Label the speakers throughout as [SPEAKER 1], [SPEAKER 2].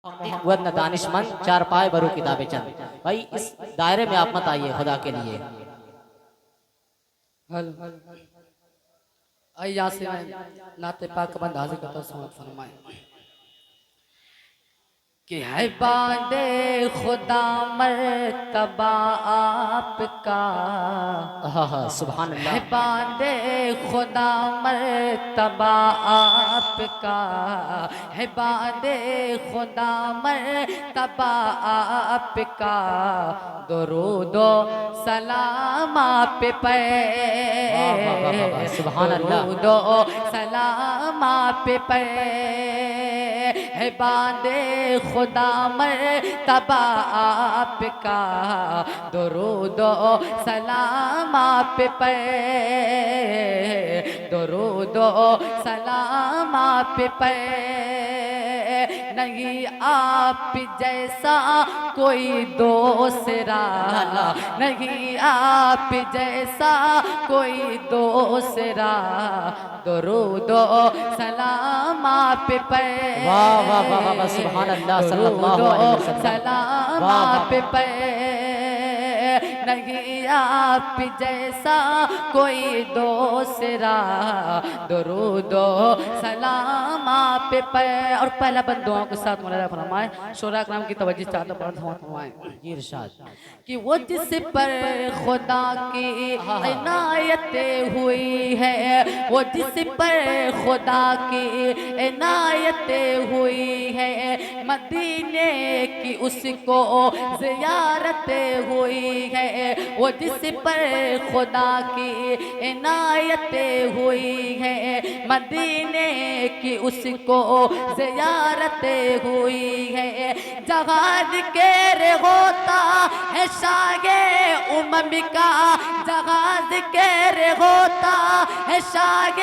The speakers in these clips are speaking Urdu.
[SPEAKER 1] ورنہ دانش مند چار پائے برو کتابیں چند. بھائی اس دائرے میں آپ مت آئیے خدا کے لیے.
[SPEAKER 2] آئی یہاں سے میں نعت پاک بند حاضر کرتا ہوں. سمجھ فرمائیں کہ ہے باندِ خدا مرتبہ آپ کا،
[SPEAKER 1] سبحان
[SPEAKER 2] ہے
[SPEAKER 1] اللہ.
[SPEAKER 2] باندِ خدا مرتبہ آپ کا، ہے باندِ خدا مرتبہ آپ کا. درود و سلام آپ پہ،
[SPEAKER 1] سبحان اللہ.
[SPEAKER 2] درود و سلام آپ پہ. ہے باندِ خدا مرتبہ آپ کا، درود و سلام آپ پہ، درود و سلام آپ پہ. نہیں آپ جیسا کوئی دوسرا، نہیں آپ جیسا کوئی دوسرا. درود و سلام آپ پہ،
[SPEAKER 1] واہ واہ واہ واہ سبحان اللہ صلی اللہ علیہ وسلم.
[SPEAKER 2] سلام
[SPEAKER 1] واہ
[SPEAKER 2] آپ پہ. نہیں آپ جیسا کوئی دوسرا. درود و سلام آپ پہ. اور پہلا بند دعاؤں کے ساتھ مولانا فرمائیں، شعراء کرام کی توجہ چاہتا پڑھتا ہوں. فرمائیں
[SPEAKER 1] جی ارشاد.
[SPEAKER 2] کہ وہ جس پر خدا کی عنایت ہوئی ہے، وہ جس پر خدا کی عنایت ہوئی ہے، مدینے کی اس کو زیارت ہوئی ہے. وہ جس پر خدا کی عنایت ہوئی ہے، مدینے کی اس کو زیارت ہوئی ہے. جہاں ذکر ہوتا ہے شاہ امم کا، جہاں ذکر ہوتا ہے شاہ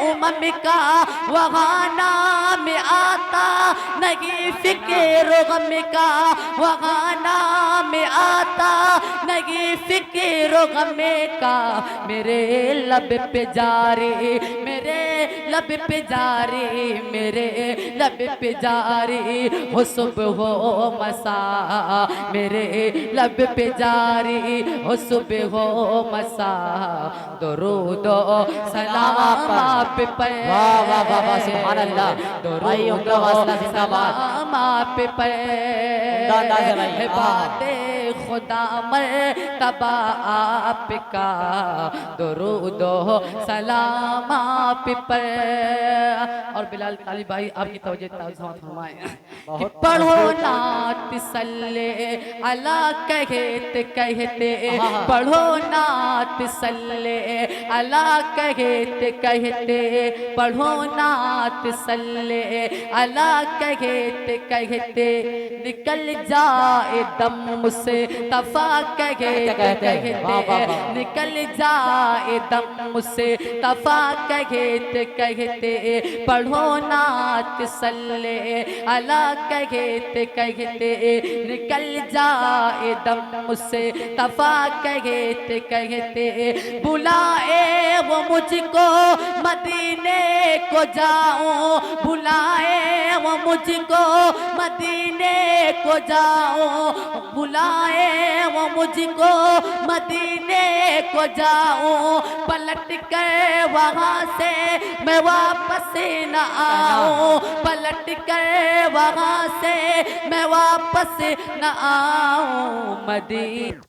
[SPEAKER 2] امم کا، وہاں نام آتا نہیں فکر و غم کا، وہاں نام آتا نہیں فکر و غم کا. میرے لب پہ جاری، میرے لب پہ جاری، میرے لب پہ جاری ہو صبح و مساء، میرے لب پہ جاری ہو صبح و مساء. درود و سلام آپ پہ،
[SPEAKER 1] واہ واہ واہ واہ سبحان اللہ. بھائی
[SPEAKER 2] درود
[SPEAKER 1] عمدہ
[SPEAKER 2] و
[SPEAKER 1] واصلہ زندہ باد.
[SPEAKER 2] سلام آپ پہ.
[SPEAKER 1] عمدہ انداز ہے بھائی.
[SPEAKER 2] ہے باندِ خدا مرتبہ آپ کا، درود و سلام آپ پر. اور بلال طالب بھائی آپ کی توجہ فرمائیں کہ پڑھو نعت صلی علی کہتے کہتے، پڑھو نعت صلی علی کہتے کہتے، پڑھو نعت صلی علی کہتے کہتے. نکل جائے دم مصطفیٰ کہتے کہتے، نکل جائے دم مصطفیٰ کہتے کہتے. پڑھو نعت صلی علی کہتے کہتے، نکل جائے دم مصطفیٰ کہتے کہتے. بلائے وہ مجھ کو مدینے کو جاؤں، بلائے وہ مجھ کو مدینے کو جاؤں، بلائے وہ مجھ کو مدینے کو جاؤں. پلٹ کر وہاں سے میں واپس نہ آؤں، پلٹ کر وہاں سے میں واپس نہ آؤں. مدینہ